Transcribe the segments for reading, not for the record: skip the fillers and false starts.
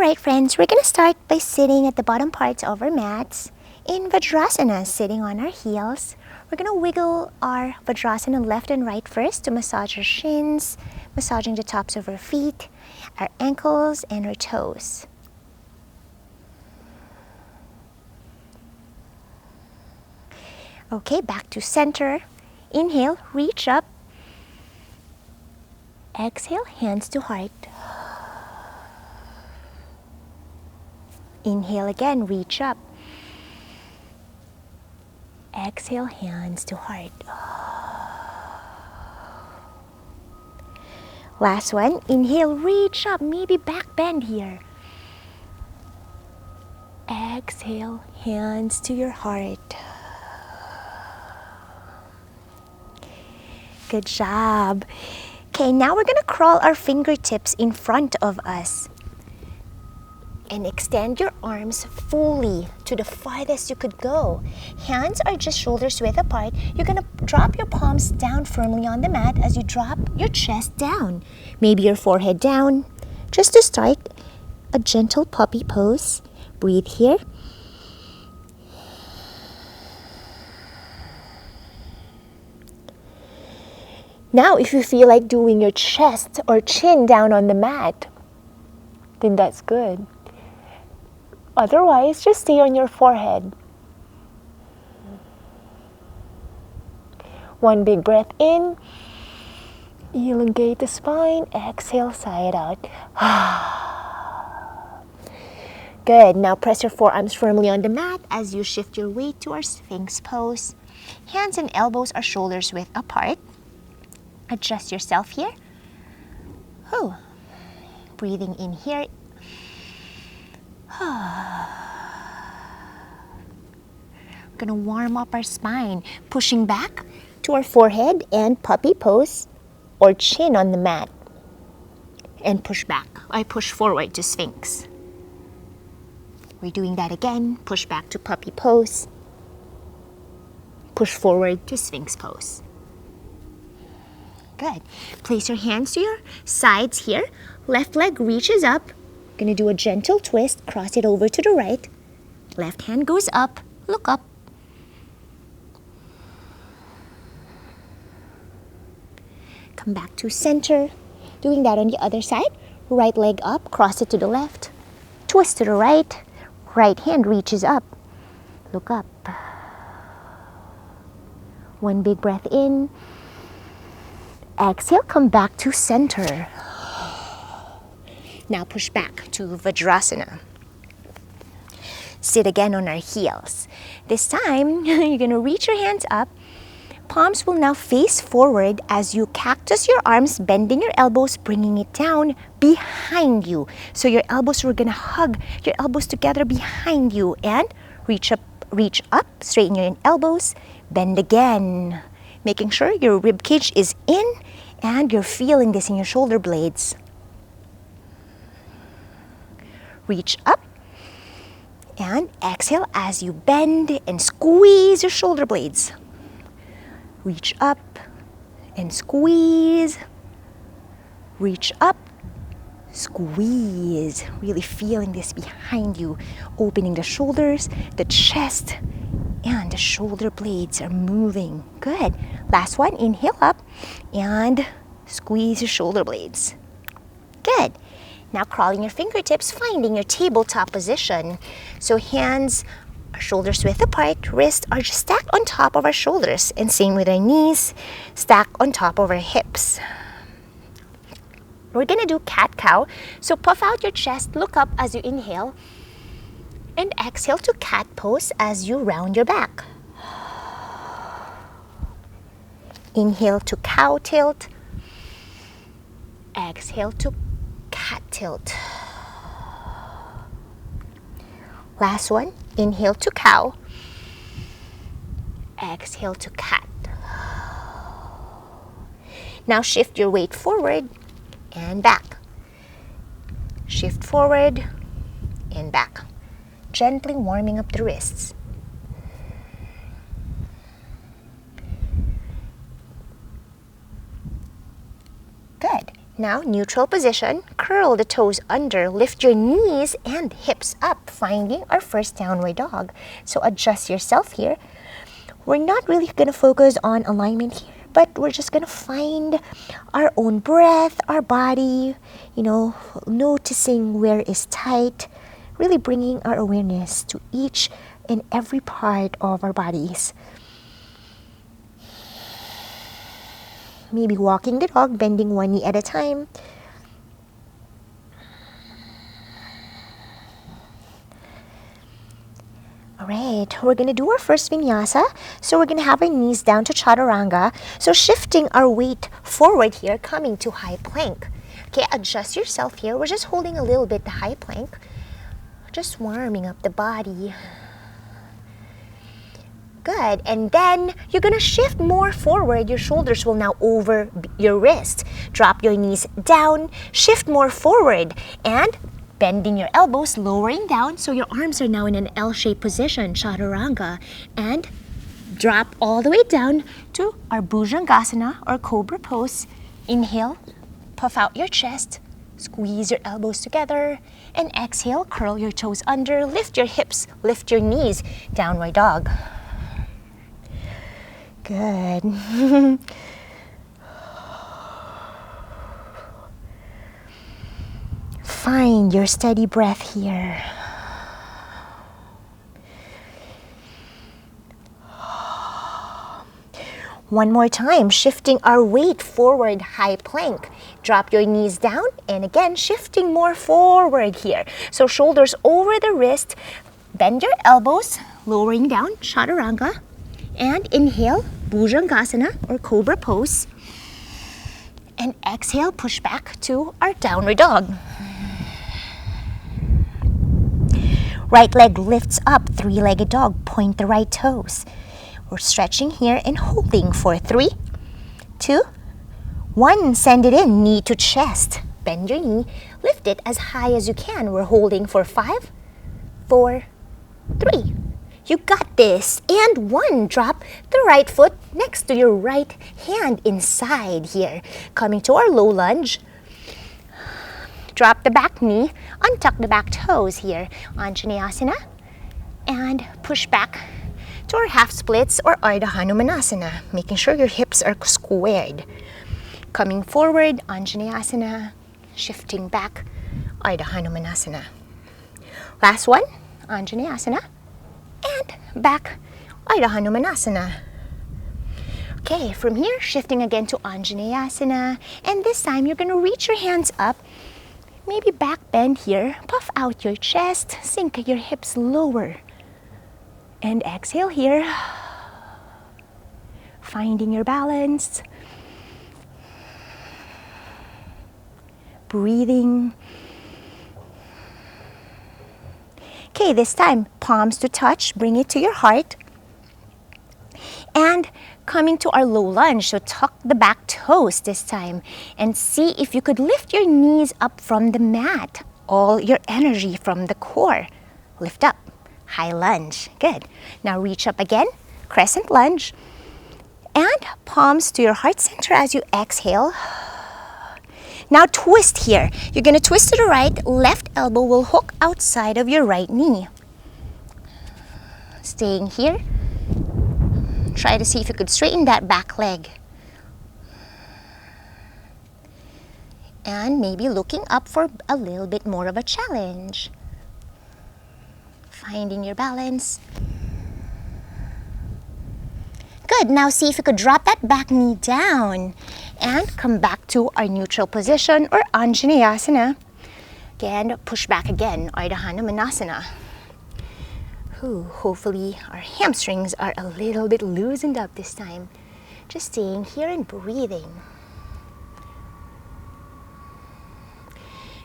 Alright friends, we're going to start by sitting at the bottom parts of our mats in Vajrasana, sitting on our heels. We're going to wiggle our Vajrasana left and right first to massage our shins, massaging the tops of our feet, our ankles, and our toes. Okay, back to center. Inhale, reach up. Exhale, hands to heart. Inhale again, reach up. Exhale, hands to heart. Last one, inhale, reach up, maybe back bend here. Exhale, hands to your heart. Good job. Okay, now we're gonna crawl our fingertips in front of us. And extend your arms fully to the farthest you could go. Hands are just shoulders width apart. You're gonna drop your palms down firmly on the mat as you drop your chest down. Maybe your forehead down. Just to start, a gentle puppy pose. Breathe here. Now, if you feel like doing your chest or chin down on the mat, then that's good. Otherwise, just stay on your forehead. One big breath in. Elongate the spine. Exhale, sigh it out. Good. Now press your forearms firmly on the mat as you shift your weight to our sphinx pose. Hands and elbows are shoulders width apart. Adjust yourself here. Breathing in here. We're gonna warm up our spine, pushing back to our forehead and puppy pose or chin on the mat. And push back. I push forward to sphinx. We're doing that again. Push back to puppy pose. Push forward to sphinx pose. Good. Place your hands to your sides here. Left leg reaches up. Gonna do a gentle twist, cross it over to the right. Left hand goes up, look up. Come back to center. Doing that on the other side. Right leg up, cross it to the left. Twist to the right. Right hand reaches up. Look up. One big breath in. Exhale, come back to center. Now push back to Vajrasana. Sit again on our heels. This time, you're going to reach your hands up. Palms will now face forward as you cactus your arms, bending your elbows, bringing it down behind you. So your elbows, we're going to hug your elbows together behind you and reach up, straighten your elbows, bend again. Making sure your rib cage is in and you're feeling this in your shoulder blades. Reach up and exhale as you bend and squeeze your shoulder blades. Reach up and squeeze. Reach up, squeeze. Really feeling this behind you. Opening the shoulders, the chest, and the shoulder blades are moving. Good. Last one, inhale up and squeeze your shoulder blades. Good. Now crawling your fingertips, finding your tabletop position. So hands are shoulders width apart, wrists are just stacked on top of our shoulders. And same with our knees, stacked on top of our hips. We're gonna do cat-cow. So puff out your chest, look up as you inhale. And exhale to cat pose as you round your back. Inhale to cow tilt. Exhale to cat tilt. Last one, inhale to cow. Exhale to cat. Now shift your weight forward and back. Shift forward and back. Gently warming up the wrists. Good. Now, neutral position, curl the toes under, lift your knees and hips up, finding our first downward dog. So adjust yourself here. We're not really going to focus on alignment here, but we're just going to find our own breath, our body, you know, noticing where is tight, really bringing our awareness to each and every part of our bodies. Maybe walking the dog, bending one knee at a time. All right, we're going to do our first vinyasa. So we're going to have our knees down to chaturanga. So shifting our weight forward here, coming to high plank. Okay, adjust yourself here. We're just holding a little bit the high plank. Just warming up the body. Good, and then you're gonna shift more forward. Your shoulders will now over your wrist. Drop your knees down, shift more forward, and bending your elbows, lowering down, so your arms are now in an L-shaped position, chaturanga, and drop all the way down to our Vajrasana or cobra pose. Inhale, puff out your chest, squeeze your elbows together, and exhale, curl your toes under, lift your hips, lift your knees, downward dog. Good. Find your steady breath here. One more time, shifting our weight forward, high plank. Drop your knees down, and again, shifting more forward here. So shoulders over the wrist, bend your elbows, lowering down, chaturanga. And inhale, Vajrasana or cobra pose. And exhale, push back to our downward dog. Right leg lifts up, three-legged dog, point the right toes. We're stretching here and holding for 3, 2, 1. Send it in, knee to chest. Bend your knee, lift it as high as you can. We're holding for 5, 4, 3. You got this. And 1, drop the right foot next to your right hand inside here. Coming to our low lunge. Drop the back knee, untuck the back toes here. Anjaneyasana. And push back to our half splits or Ardha Hanumanasana. Making sure your hips are squared. Coming forward, Anjaneyasana. Shifting back, Ardha Hanumanasana. Last one, Anjaneyasana. And back, Ardha Hanumanasana. Okay, from here, shifting again to Anjaneyasana. And this time, you're going to reach your hands up. Maybe back bend here. Puff out your chest. Sink your hips lower. And exhale here. Finding your balance. Breathing. Okay, this time, palms to touch, bring it to your heart. And coming to our low lunge, so tuck the back toes this time. And see if you could lift your knees up from the mat. All your energy from the core. Lift up, high lunge, good. Now reach up again, crescent lunge. And palms to your heart center as you exhale. Now twist here. You're going to twist to the right. Left elbow will hook outside of your right knee. Staying here. Try to see if you could straighten that back leg. And maybe looking up for a little bit more of a challenge. Finding your balance. Good. Now see if you could drop that back knee down. And come back to our neutral position or Anjaneyasana. Again, push back again, Ardha Hanumanasana. Hopefully our hamstrings are a little bit loosened up this time. Just staying here and breathing.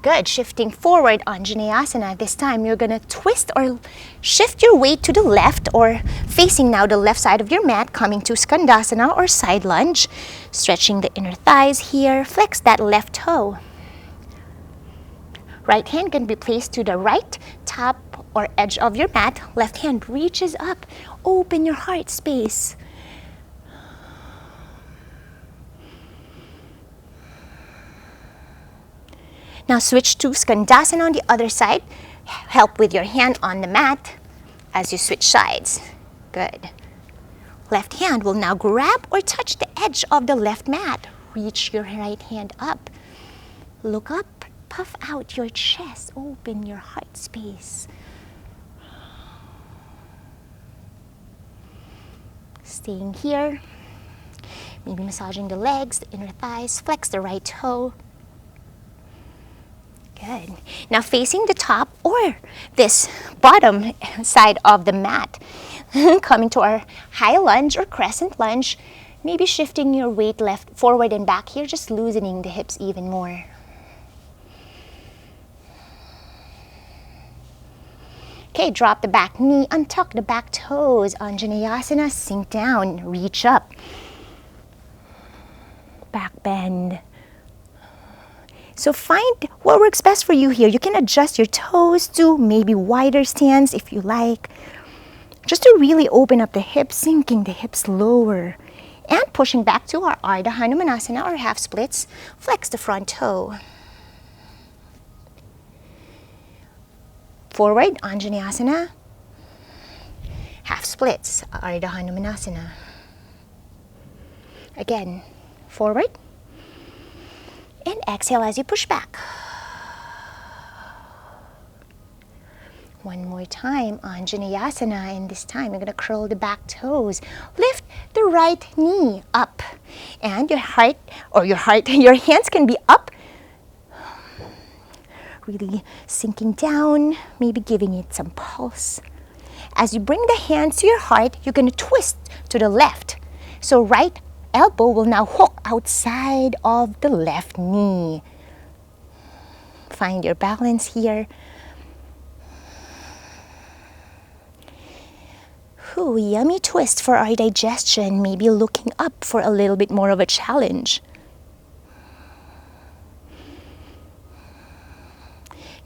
Good, shifting forward, Anjaneyasana. This time you're gonna twist or shift your weight to the left or facing now the left side of your mat, coming to Skandasana or side lunge. Stretching the inner thighs here, flex that left toe. Right hand can be placed to the right top or edge of your mat. Left hand reaches up, open your heart space. Now switch to Skandasana on the other side. Help with your hand on the mat as you switch sides. Good. Left hand will now grab or touch the edge of the left mat. Reach your right hand up. Look up, puff out your chest, open your heart space. Staying here. Maybe massaging the legs, the inner thighs, flex the right toe. Good. Now facing the top or this bottom side of the mat. Coming to our high lunge or crescent lunge. Maybe shifting your weight left, forward and back here, just loosening the hips even more. Okay, drop the back knee, untuck the back toes. Anjaneyasana, sink down, reach up. Back bend. So find what works best for you here. You can adjust your toes to maybe wider stance if you like. Just to really open up the hips, sinking the hips lower. And pushing back to our Ardha Hanumanasana or half splits. Flex the front toe. Forward, Anjaneyasana. Half splits, Ardha Hanumanasana. Again, forward. And exhale as you push back. One more time, Anjaneyasana, and this time you're going to curl the back toes. Lift the right knee up. And your hands can be up. Really sinking down, maybe giving it some pulse. As you bring the hands to your heart, you're going to twist to the left. So right elbow will now hook outside of the left knee. Find your balance here. Ooh, yummy twist for our digestion. Maybe looking up for a little bit more of a challenge.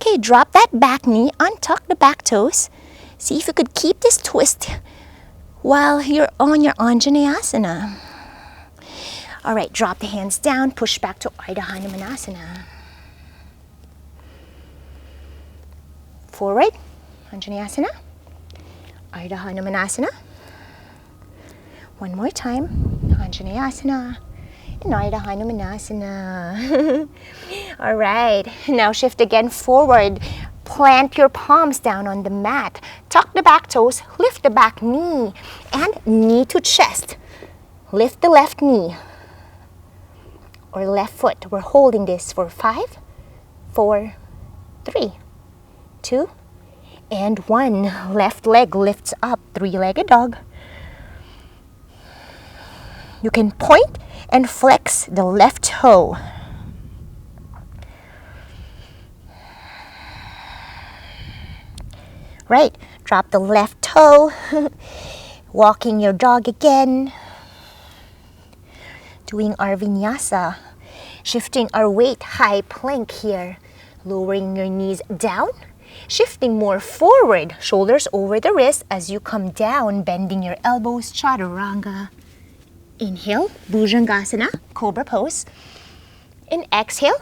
Okay, drop that back knee, untuck the back toes. See if you could keep this twist while you're on your Anjaneyasana. All right, drop the hands down, push back to Ardha Hanumanasana. Forward, Anjaneyasana, Ardha Hanumanasana. One more time, Anjaneyasana. Ardha Hanumanasana. All right, now shift again forward. Plant your palms down on the mat. Tuck the back toes, lift the back knee, and knee to chest. Lift the left knee or left foot. We're holding this for 5, 4, 3, 2, and 1. Left leg lifts up, three-legged dog. You can point and flex the left toe. Right, drop the left toe. Walking your dog again. Doing our Vinyasa. Shifting our weight, high plank here. Lowering your knees down. Shifting more forward, shoulders over the wrist as you come down, bending your elbows, chaturanga. Inhale, Bhujangasana, Cobra pose. And exhale,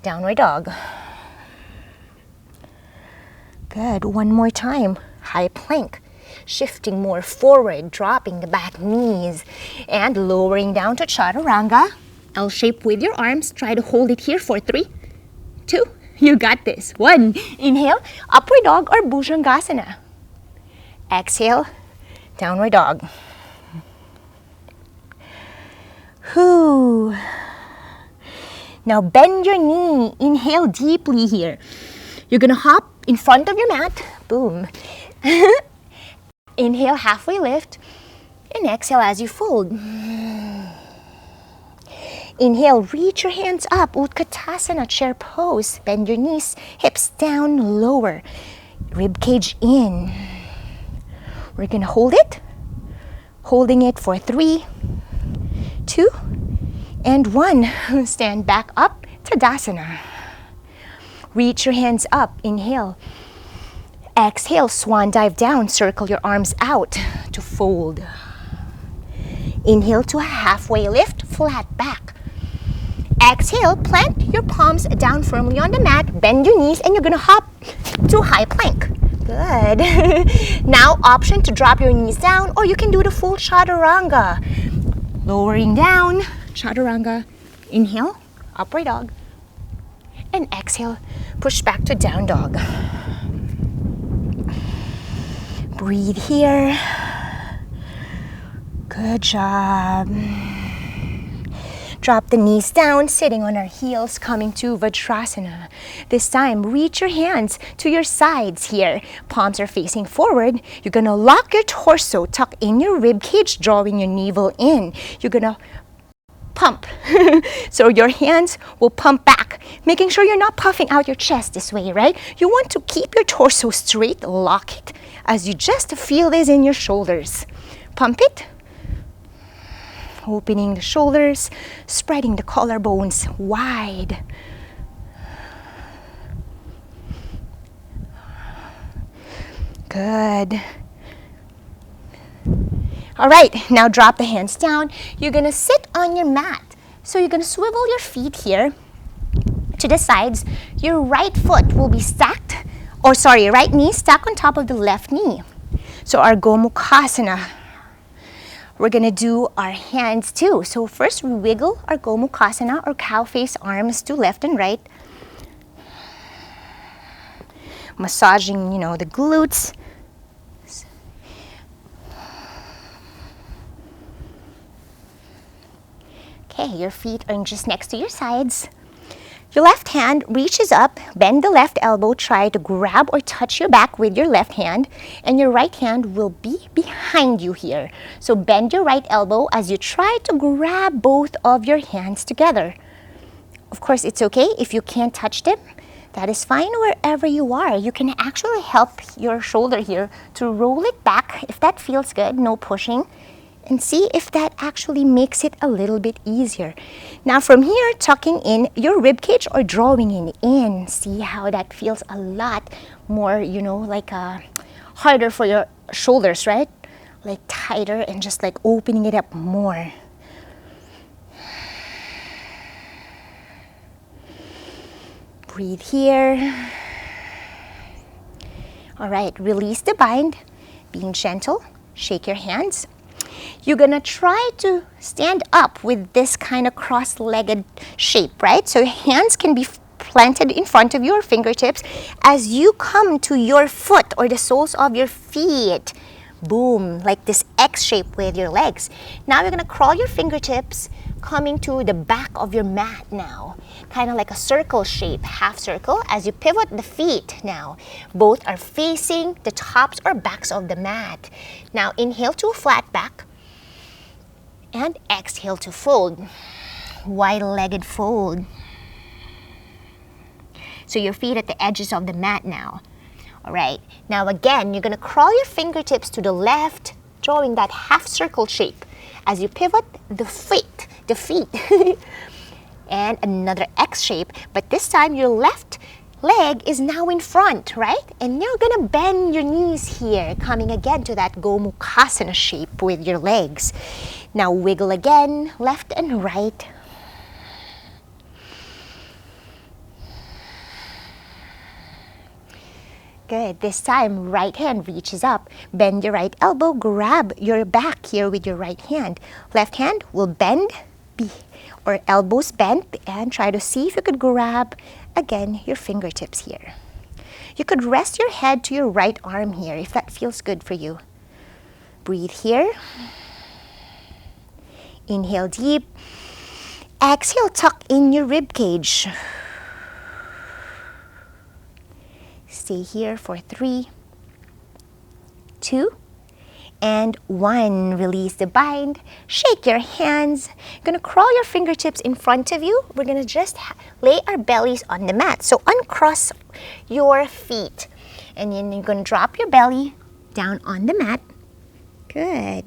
downward dog. Good, one more time, high plank. Shifting more forward, dropping the back knees. And lowering down to chaturanga. L shape with your arms, try to hold it here for 3, 2, you got this. 1, inhale, upward dog or Bhujangasana. Exhale, downward dog. Whew. Now bend your knee. Inhale deeply here. You're going to hop in front of your mat. Boom. Inhale, halfway lift. And exhale as you fold. Inhale, reach your hands up. Utkatasana, chair pose. Bend your knees, hips down, lower. Rib cage in. We're going to hold it. Holding it for 3, 2, and 1. Stand back up, Tadasana. Reach your hands up, inhale. Exhale, swan dive down, circle your arms out to fold. Inhale to a halfway lift, flat back. Exhale, plant your palms down firmly on the mat, bend your knees, and you're gonna hop to high plank. Good. Now, option to drop your knees down, or you can do the full chaturanga. Lowering down, chaturanga. Inhale, upward dog. And exhale, push back to down dog. Breathe here. Good job. Drop the knees down, sitting on our heels, coming to Vajrasana. This time, reach your hands to your sides here. Palms are facing forward. You're gonna lock your torso, tuck in your rib cage, drawing your navel in. You're gonna pump. So your hands will pump back, making sure you're not puffing out your chest this way, right? You want to keep your torso straight, lock it, as you just feel this in your shoulders. Pump it. Opening the shoulders, spreading the collarbones wide. Good. All right, now drop the hands down. You're gonna sit on your mat. So you're gonna swivel your feet here to the sides. Your right foot will be stacked, right knee stacked on top of the left knee. So our Gomukhasana. We're gonna do our hands too. So first we wiggle our Gomukhasana or cow face arms to left and right. Massaging, the glutes. Okay, your feet are just next to your sides. Your left hand reaches up, bend the left elbow, try to grab or touch your back with your left hand, and your right hand will be behind you here. So bend your right elbow as you try to grab both of your hands together. Of course, it's okay if you can't touch them. That is fine wherever you are. You can actually help your shoulder here to roll it back if that feels good, no pushing. And see if that actually makes it a little bit easier. Now from here, tucking in your rib cage or drawing it in. See how that feels a lot more, harder for your shoulders, right? Like tighter and just like opening it up more. Breathe here. All right, release the bind, being gentle, shake your hands. You're gonna try to stand up with this kind of cross-legged shape, right? So your hands can be planted in front of your fingertips as you come to your foot or the soles of your feet. Boom, like this X shape with your legs. Now you're gonna crawl your fingertips coming to the back of your mat now. Kind of like a circle shape, half circle, as you pivot the feet now. Both are facing the tops or backs of the mat. Now inhale to a flat back and exhale to fold. Wide-legged fold. So your feet at the edges of the mat now. All right, now again, you're gonna crawl your fingertips to the left, drawing that half circle shape as you pivot the feet. And another X shape, but this time your left leg is now in front, right? And you're gonna bend your knees here, coming again to that Gomukhasana shape with your legs. Now wiggle again, left and right. Good. This time, right hand reaches up. Bend your right elbow, grab your back here with your right hand. Left hand will bend, or elbows bent, and try to see if you could grab, again, your fingertips here. You could rest your head to your right arm here if that feels good for you. Breathe here. Inhale deep. Exhale, tuck in your rib cage. Stay here for 3, 2, and 1. Release the bind. Shake your hands. You're gonna crawl your fingertips in front of you. We're gonna just lay our bellies on the mat. So uncross your feet. And then you're gonna drop your belly down on the mat. Good.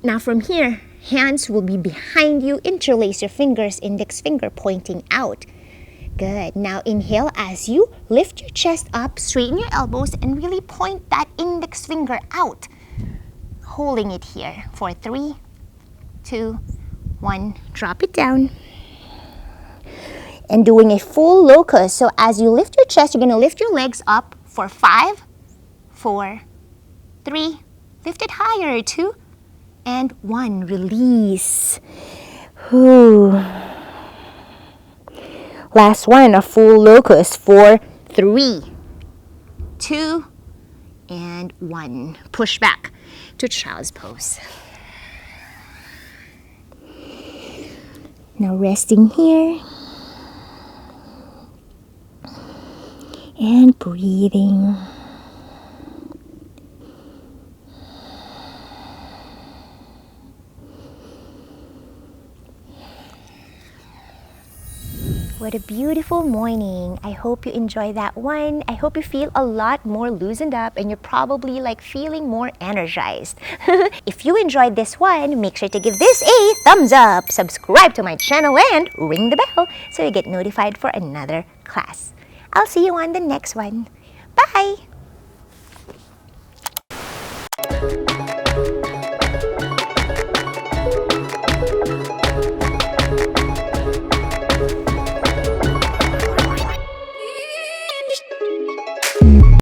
Now from here, hands will be behind you. Interlace your fingers, index finger pointing out. Good. Now inhale as you lift your chest up, straighten your elbows, and really point that index finger out. Holding it here for 3, 2, 1. Drop it down. and doing a full locust. So as you lift your chest, you're going to lift your legs up for 5, 4, 3, lift it higher, 2, and 1. Release. Whew. Last one, a full locust for 3, 2, and 1. Push back to child's pose. Now resting here and breathing. What a beautiful morning. I hope you enjoy that one. I hope you feel a lot more loosened up and you're probably like feeling more energized. If you enjoyed this one, make sure to give this a thumbs up, subscribe to my channel, and ring the bell so you get notified for another class. I'll see you on the next one. Bye!